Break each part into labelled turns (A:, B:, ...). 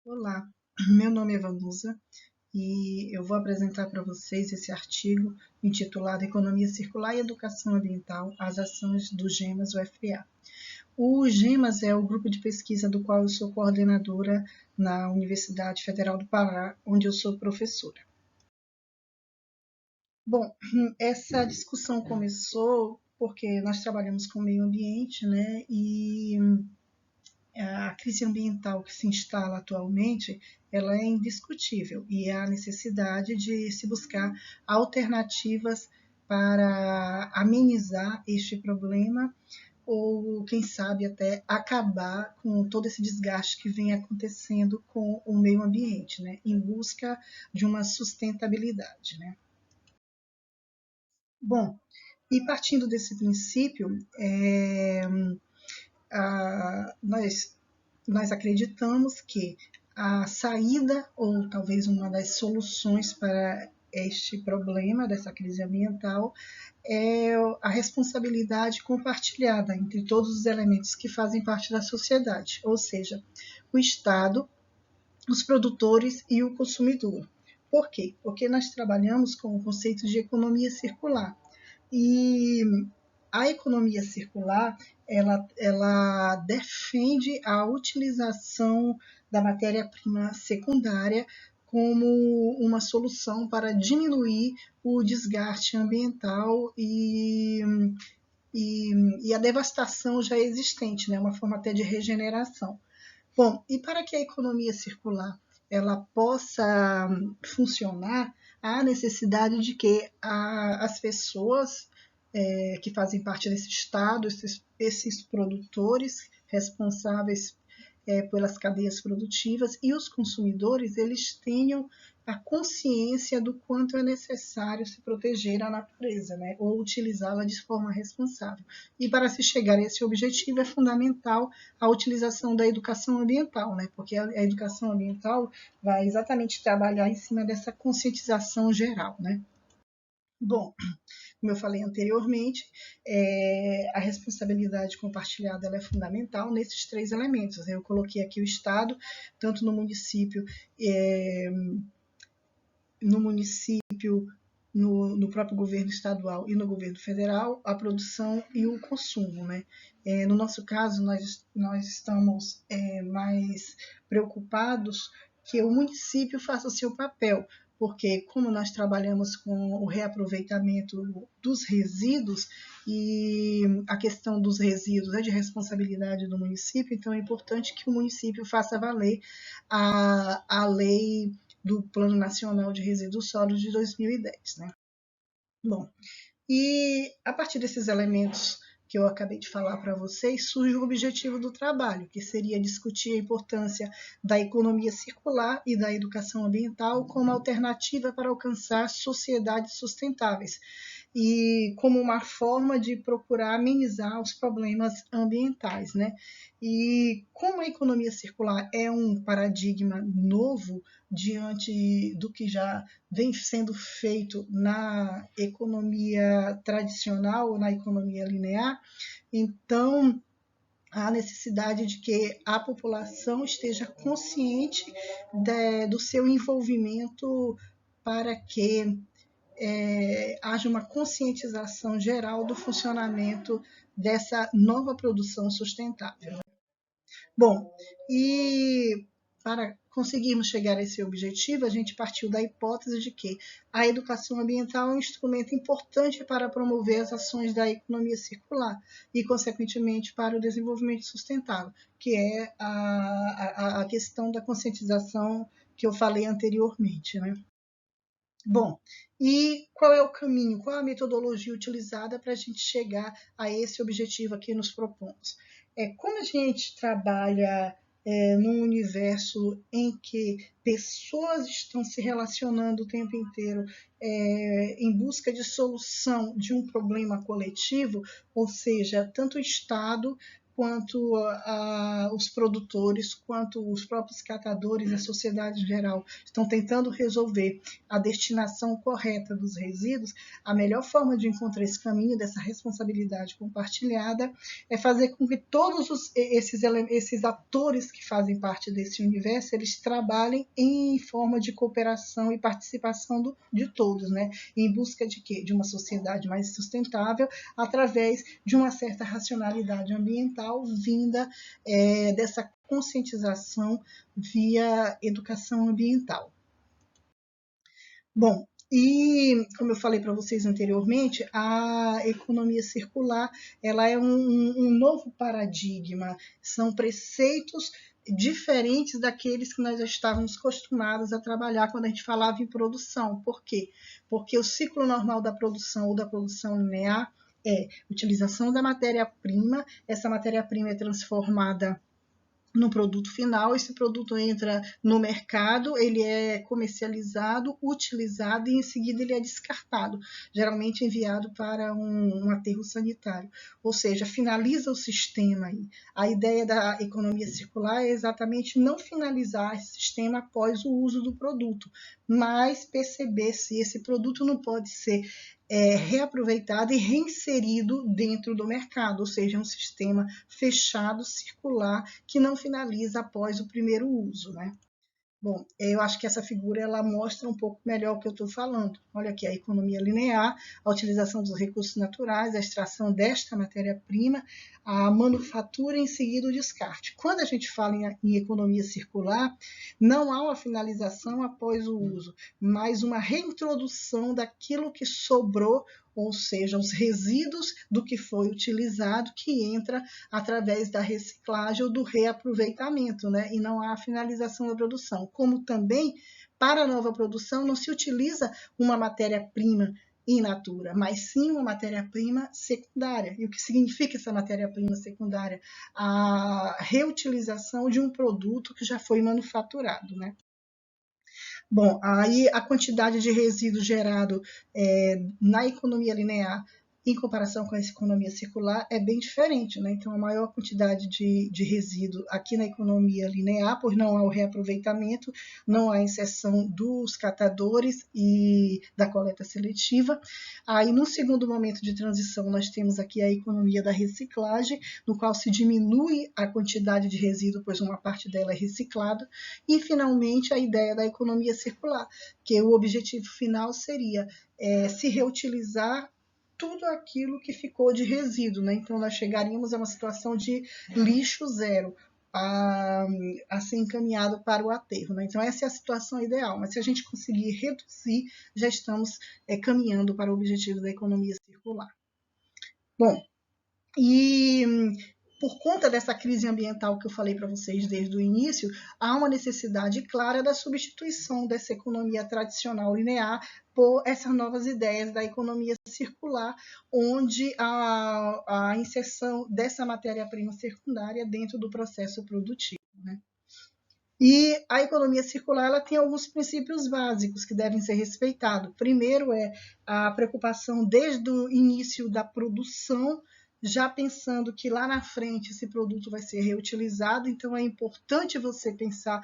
A: Olá, meu nome é Vanusa e eu vou apresentar para vocês esse artigo intitulado Economia Circular e Educação Ambiental, as ações do GEMAS UFPA. O GEMAS é o grupo de pesquisa do qual eu sou coordenadora na Universidade Federal do Pará, onde eu sou professora. Bom, essa discussão começou porque nós trabalhamos com o meio ambiente, né, e a crise ambiental que se instala atualmente, ela é indiscutível e há necessidade de se buscar alternativas para amenizar este problema ou, quem sabe, até acabar com todo esse desgaste que vem acontecendo com o meio ambiente, né, em busca de uma sustentabilidade, né. Bom, e partindo desse princípio, nós acreditamos que a saída, ou talvez uma das soluções para este problema dessa crise ambiental, é a responsabilidade compartilhada entre todos os elementos que fazem parte da sociedade, ou seja, o Estado, os produtores e o consumidor. Por quê? Porque nós trabalhamos com o conceito de economia circular. E a economia circular, ela defende a utilização da matéria-prima secundária como uma solução para diminuir o desgaste ambiental e a devastação já existente, né? Uma forma até de regeneração. Bom, e para que a economia circular ela possa funcionar, há necessidade de que as pessoas que fazem parte desse Estado, esses produtores responsáveis pelas cadeias produtivas e os consumidores, eles tenham a consciência do quanto é necessário se proteger a natureza, né, ou utilizá-la de forma responsável. E para se chegar a esse objetivo é fundamental a utilização da educação ambiental, né, porque a educação ambiental vai exatamente trabalhar em cima dessa conscientização geral, né. Bom, como eu falei anteriormente, a responsabilidade compartilhada ela é fundamental nesses três elementos. Eu coloquei aqui o Estado, tanto no município, no próprio governo estadual e no governo federal, a produção e o consumo. Né? No nosso caso, nós estamos mais preocupados que o município faça o seu papel, porque como nós trabalhamos com o reaproveitamento dos resíduos e a questão dos resíduos é de responsabilidade do município, então é importante que o município faça valer a lei do Plano Nacional de Resíduos Sólidos de 2010. Né? Bom, e a partir desses elementos que eu acabei de falar para vocês, surge o objetivo do trabalho, que seria discutir a importância da economia circular e da educação ambiental como alternativa para alcançar sociedades sustentáveis e como uma forma de procurar amenizar os problemas ambientais, né? E como a economia circular é um paradigma novo diante do que já vem sendo feito na economia tradicional ou na economia linear, então há necessidade de que a população esteja consciente do seu envolvimento para que haja uma conscientização geral do funcionamento dessa nova produção sustentável. Bom, e para conseguirmos chegar a esse objetivo, a gente partiu da hipótese de que a educação ambiental é um instrumento importante para promover as ações da economia circular e, consequentemente, para o desenvolvimento sustentável, que é a questão da conscientização que eu falei anteriormente. Né? Bom, e qual é o caminho, qual a metodologia utilizada para a gente chegar a esse objetivo aqui nos propomos? Como a gente trabalha num universo em que pessoas estão se relacionando o tempo inteiro em busca de solução de um problema coletivo, ou seja, tanto o Estado quanto os produtores, quanto os próprios catadores, a sociedade em geral, estão tentando resolver a destinação correta dos resíduos, a melhor forma de encontrar esse caminho dessa responsabilidade compartilhada é fazer com que todos esses atores que fazem parte desse universo, eles trabalhem em forma de cooperação e participação de todos, né? Em busca de quê? De uma sociedade mais sustentável, através de uma certa racionalidade ambiental vinda dessa conscientização via educação ambiental. Bom, e como eu falei para vocês anteriormente, a economia circular ela é um novo paradigma, são preceitos diferentes daqueles que nós já estávamos acostumados a trabalhar quando a gente falava em produção. Por quê? Porque o ciclo normal da produção ou da produção linear é utilização da matéria-prima, essa matéria-prima é transformada no produto final, esse produto entra no mercado, ele é comercializado, utilizado e em seguida ele é descartado, geralmente enviado para um aterro sanitário, ou seja, finaliza o sistema aí. A ideia da economia circular é exatamente não finalizar esse sistema após o uso do produto, mas perceber se esse produto não pode ser reaproveitado e reinserido dentro do mercado, ou seja, um sistema fechado, circular, que não finaliza após o primeiro uso, né? Bom, eu acho que essa figura ela mostra um pouco melhor o que eu estou falando. Olha aqui, a economia linear, a utilização dos recursos naturais, a extração desta matéria-prima, a manufatura e em seguida o descarte. Quando a gente fala em economia circular, não há uma finalização após o uso, mas uma reintrodução daquilo que sobrou, ou seja, os resíduos do que foi utilizado, que entra através da reciclagem ou do reaproveitamento, né? E não há a finalização da produção. Como também, para a nova produção, não se utiliza uma matéria-prima in natura, mas sim uma matéria-prima secundária. E o que significa essa matéria-prima secundária? A reutilização de um produto que já foi manufaturado, né? Bom, aí a quantidade de resíduo gerado na economia linear em comparação com a economia circular é bem diferente, né? Então, a maior quantidade de resíduo aqui na economia linear, pois não há o reaproveitamento, não há inserção dos catadores e da coleta seletiva. Aí, no segundo momento de transição, nós temos aqui a economia da reciclagem, no qual se diminui a quantidade de resíduo, pois uma parte dela é reciclada. E, finalmente, a ideia da economia circular, que o objetivo final seria se reutilizar tudo aquilo que ficou de resíduo, né? Então, nós chegaríamos a uma situação de lixo zero, a ser encaminhado para o aterro, né? Então, essa é a situação ideal, mas se a gente conseguir reduzir, já estamos caminhando para o objetivo da economia circular. Bom, e por conta dessa crise ambiental que eu falei para vocês desde o início, há uma necessidade clara da substituição dessa economia tradicional linear por essas novas ideias da economia circular, onde a inserção dessa matéria-prima secundária dentro do processo produtivo, né? E a economia circular ela tem alguns princípios básicos que devem ser respeitados. Primeiro é a preocupação desde o início da produção, já pensando que lá na frente esse produto vai ser reutilizado, então é importante você pensar,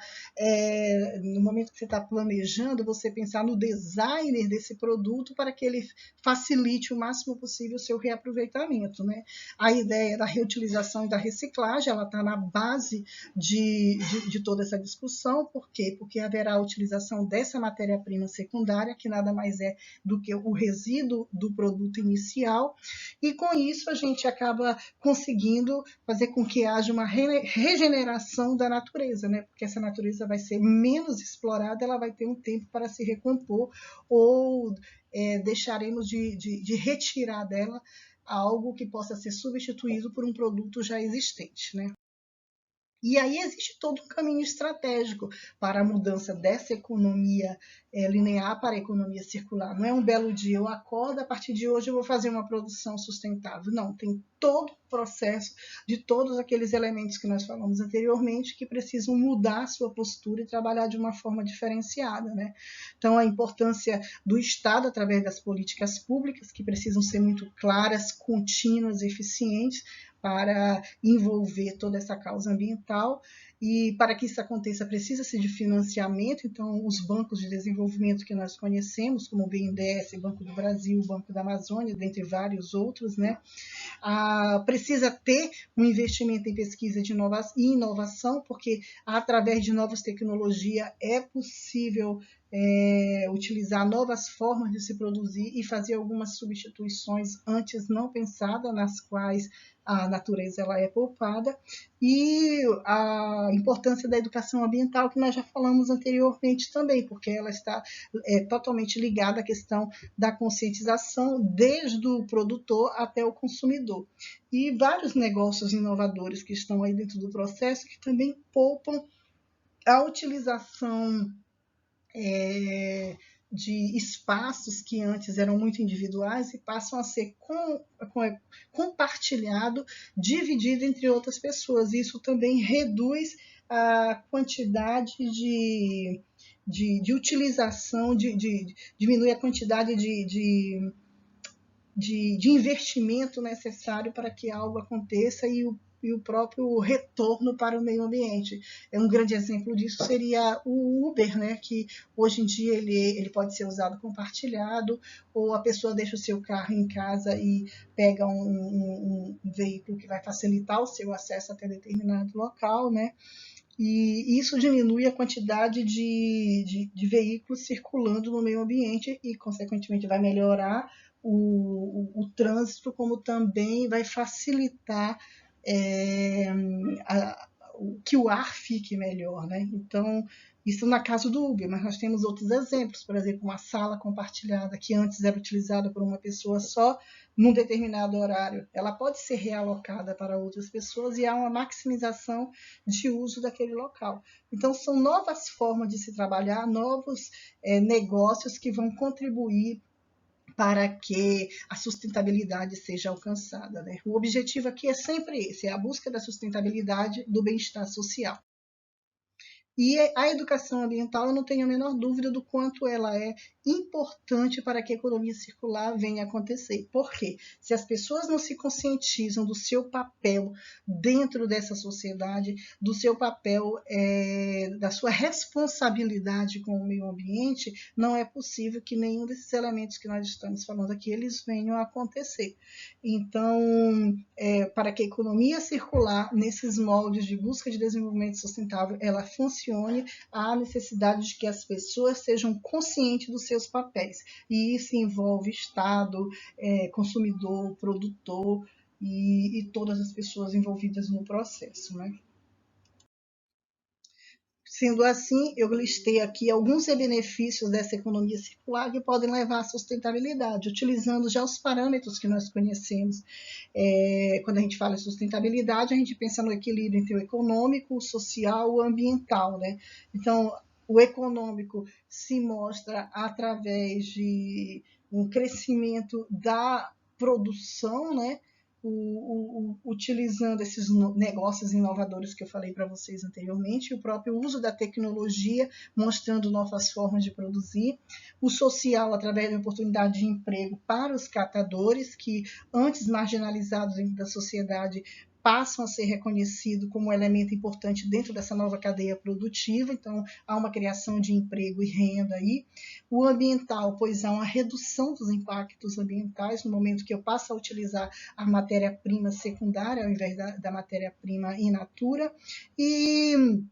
A: no momento que você está planejando, você pensar no designer desse produto para que ele facilite o máximo possível o seu reaproveitamento, né? A ideia da reutilização e da reciclagem, ela está na base de toda essa discussão. Por quê? Porque haverá a utilização dessa matéria-prima secundária, que nada mais é do que o resíduo do produto inicial, e com isso a gente acaba conseguindo fazer com que haja uma regeneração da natureza, né? Porque essa natureza vai ser menos explorada, ela vai ter um tempo para se recompor, ou deixaremos de retirar dela algo que possa ser substituído por um produto já existente, né? E aí existe todo um caminho estratégico para a mudança dessa economia linear para a economia circular. Não é um belo dia, eu acordo, a partir de hoje eu vou fazer uma produção sustentável. Não, tem todo o processo de todos aqueles elementos que nós falamos anteriormente que precisam mudar a sua postura e trabalhar de uma forma diferenciada, né? Então, a importância do Estado através das políticas públicas, que precisam ser muito claras, contínuas, eficientes, para envolver toda essa causa ambiental. E para que isso aconteça, precisa-se de financiamento. Então, os bancos de desenvolvimento que nós conhecemos, como o BNDES, Banco do Brasil, Banco da Amazônia, dentre vários outros, né? Precisa ter um investimento em pesquisa e inovação, porque através de novas tecnologias é possível utilizar novas formas de se produzir e fazer algumas substituições antes não pensadas, nas quais a natureza ela é poupada, e a importância da educação ambiental, que nós já falamos anteriormente também, porque ela está totalmente ligada à questão da conscientização, desde o produtor até o consumidor. E vários negócios inovadores que estão aí dentro do processo, que também poupam a utilização de espaços que antes eram muito individuais e passam a ser compartilhado, dividido entre outras pessoas. Isso também reduz a quantidade de utilização, diminui a quantidade de investimento necessário para que algo aconteça e o próprio retorno para o meio ambiente. Um grande exemplo disso seria o Uber, né, que hoje em dia ele pode ser usado compartilhado, ou a pessoa deixa o seu carro em casa e pega um veículo que vai facilitar o seu acesso até determinado local, né? E isso diminui a quantidade de veículos circulando no meio ambiente e, consequentemente, vai melhorar o trânsito, como também vai facilitar que o ar fique melhor, né? Então, isso na casa do Uber, mas nós temos outros exemplos, por exemplo, uma sala compartilhada que antes era utilizada por uma pessoa só, num determinado horário, ela pode ser realocada para outras pessoas e há uma maximização de uso daquele local. Então, são novas formas de se trabalhar, novos negócios que vão contribuir para que a sustentabilidade seja alcançada, né? O objetivo aqui é sempre esse, é a busca da sustentabilidade do bem-estar social. E a educação ambiental, eu não tenho a menor dúvida do quanto ela é importante para que a economia circular venha a acontecer. Por quê? Se as pessoas não se conscientizam do seu papel dentro dessa sociedade, do seu papel, da sua responsabilidade com o meio ambiente, não é possível que nenhum desses elementos que nós estamos falando aqui, eles venham a acontecer. Então, para que a economia circular, nesses moldes de busca de desenvolvimento sustentável, ela funcione, há necessidade de que as pessoas sejam conscientes dos seus papéis. E isso envolve Estado, consumidor, produtor e todas as pessoas envolvidas no processo, né? Sendo assim, eu listei aqui alguns benefícios dessa economia circular que podem levar à sustentabilidade, utilizando já os parâmetros que nós conhecemos. Quando a gente fala em sustentabilidade, a gente pensa no equilíbrio entre o econômico, o social e o ambiental, né? Então, o econômico se mostra através de um crescimento da produção, né? Utilizando esses negócios inovadores que eu falei para vocês anteriormente, o próprio uso da tecnologia, mostrando novas formas de produzir, o social, através da oportunidade de emprego para os catadores, que antes marginalizados dentro da sociedade, passam a ser reconhecidos como elemento importante dentro dessa nova cadeia produtiva, então há uma criação de emprego e renda aí. O ambiental, pois há uma redução dos impactos ambientais no momento que eu passo a utilizar a matéria-prima secundária ao invés da matéria-prima in natura, e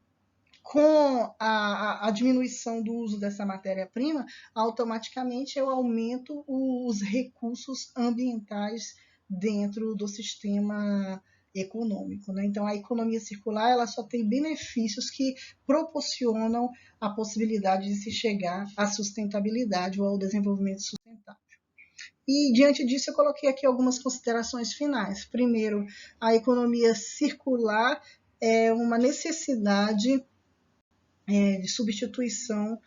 A: com a diminuição do uso dessa matéria-prima, automaticamente eu aumento os recursos ambientais dentro do sistema econômico, né? Então, a economia circular ela só tem benefícios que proporcionam a possibilidade de se chegar à sustentabilidade ou ao desenvolvimento sustentável. E, diante disso, eu coloquei aqui algumas considerações finais. Primeiro, a economia circular é uma necessidade de substituição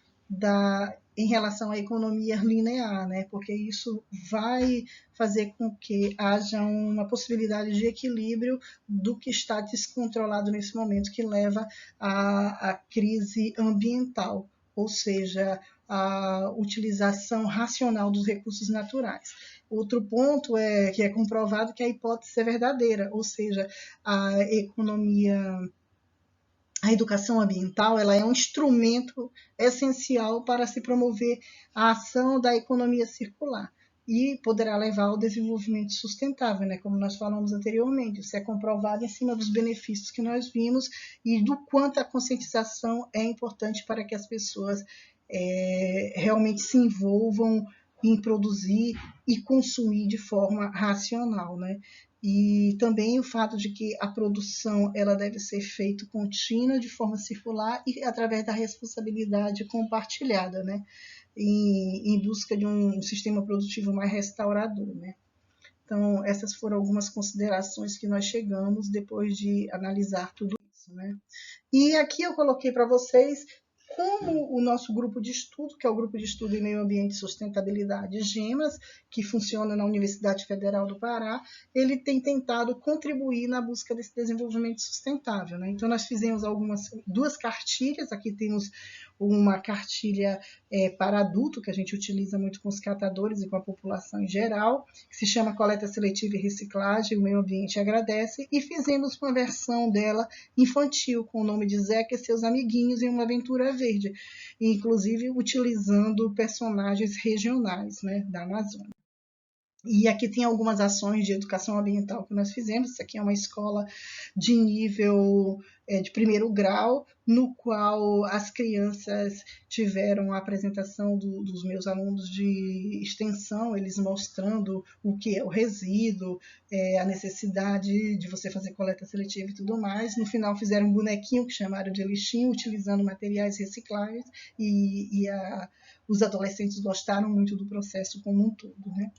A: em relação à economia linear, né? Porque isso vai fazer com que haja uma possibilidade de equilíbrio do que está descontrolado nesse momento, que leva à crise ambiental, ou seja, a utilização racional dos recursos naturais. Outro ponto é que é comprovado que a hipótese é verdadeira, ou seja, a educação ambiental, ela é um instrumento essencial para se promover a ação da economia circular e poderá levar ao desenvolvimento sustentável, né? Como nós falamos anteriormente. Isso é comprovado em cima dos benefícios que nós vimos e do quanto a conscientização é importante para que as pessoas realmente se envolvam em produzir e consumir de forma racional, né? E também o fato de que a produção ela deve ser feita contínua, de forma circular e através da responsabilidade compartilhada, né? Em busca de um sistema produtivo mais restaurador, né? Então, essas foram algumas considerações que nós chegamos depois de analisar tudo isso, né? E aqui eu coloquei para vocês como o nosso grupo de estudo, que é o Grupo de Estudo em Meio Ambiente e Sustentabilidade GEMAS, que funciona na Universidade Federal do Pará, ele tem tentado contribuir na busca desse desenvolvimento sustentável, né? Então, nós fizemos duas cartilhas, aqui temos uma cartilha para adulto, que a gente utiliza muito com os catadores e com a população em geral, que se chama Coleta Seletiva e Reciclagem, o Meio Ambiente Agradece, e fizemos uma versão dela infantil, com o nome de Zeca e seus amiguinhos em uma aventura verde, inclusive utilizando personagens regionais, né, da Amazônia. E aqui tem algumas ações de educação ambiental que nós fizemos. Isso aqui é uma escola de nível de primeiro grau, no qual as crianças tiveram a apresentação dos meus alunos de extensão, eles mostrando o que é o resíduo, a necessidade de você fazer coleta seletiva e tudo mais. No final fizeram um bonequinho que chamaram de lixinho, utilizando materiais recicláveis, os adolescentes gostaram muito do processo como um todo, né?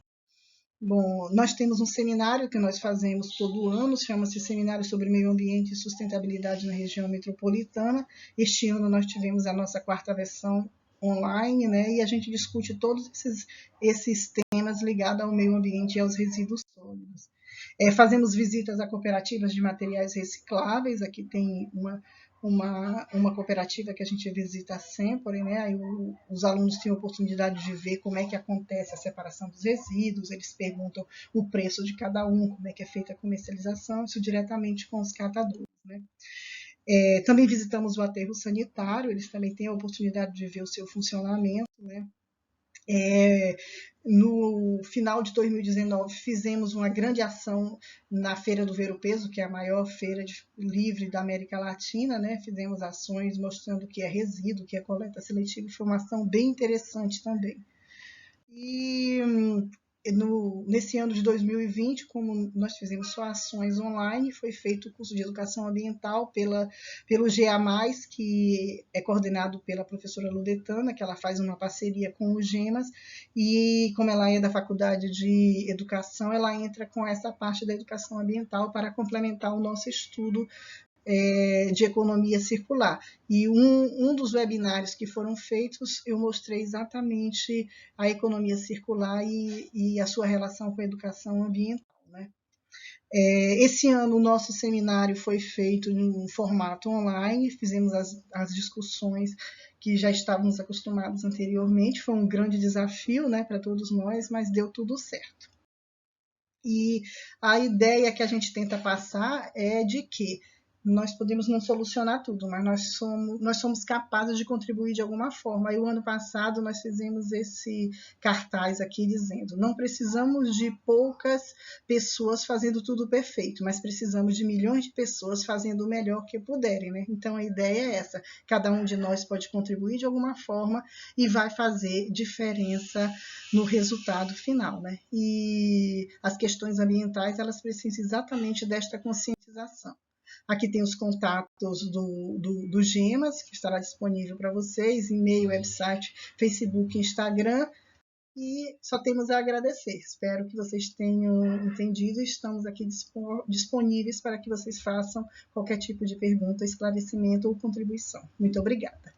A: Bom, nós temos um seminário que nós fazemos todo ano, chama-se Seminário sobre Meio Ambiente e Sustentabilidade na Região Metropolitana. Este ano nós tivemos a nossa 4ª versão online, né? E a gente discute todos esses temas ligados ao meio ambiente e aos resíduos sólidos. Fazemos visitas a cooperativas de materiais recicláveis. Aqui tem uma cooperativa que a gente visita sempre, né? Aí os alunos têm a oportunidade de ver como é que acontece a separação dos resíduos, eles perguntam o preço de cada um, como é que é feita a comercialização, isso diretamente com os catadores, né? Também visitamos o aterro sanitário, eles também têm a oportunidade de ver o seu funcionamento, né? No final de 2019, fizemos uma grande ação na Feira do Ver-o-Peso, que é a maior feira livre da América Latina, né? Fizemos ações mostrando o que é resíduo, o que é coleta seletiva, foi uma ação bem interessante também. E nesse ano de 2020, como nós fizemos só ações online, foi feito o curso de Educação Ambiental pelo GA+, que é coordenado pela professora Ludetana, que ela faz uma parceria com o GEMAS, e como ela é da Faculdade de Educação, ela entra com essa parte da educação ambiental para complementar o nosso estudo de economia circular. E um dos webinários que foram feitos, eu mostrei exatamente a economia circular e a sua relação com a educação ambiental, né? Esse ano o nosso seminário foi feito em um formato online, fizemos as discussões que já estávamos acostumados anteriormente, foi um grande desafio, né, para todos nós, mas deu tudo certo. E a ideia que a gente tenta passar é de que nós podemos não solucionar tudo, mas nós somos capazes de contribuir de alguma forma. E o ano passado nós fizemos esse cartaz aqui dizendo: não precisamos de poucas pessoas fazendo tudo perfeito, mas precisamos de milhões de pessoas fazendo o melhor que puderem, né? Então a ideia é essa: cada um de nós pode contribuir de alguma forma e vai fazer diferença no resultado final, né? E as questões ambientais, elas precisam exatamente desta conscientização. Aqui tem os contatos do GEMAS, que estará disponível para vocês, e-mail, website, Facebook, Instagram, e só temos a agradecer. Espero que vocês tenham entendido e estamos aqui disponíveis para que vocês façam qualquer tipo de pergunta, esclarecimento ou contribuição. Muito obrigada.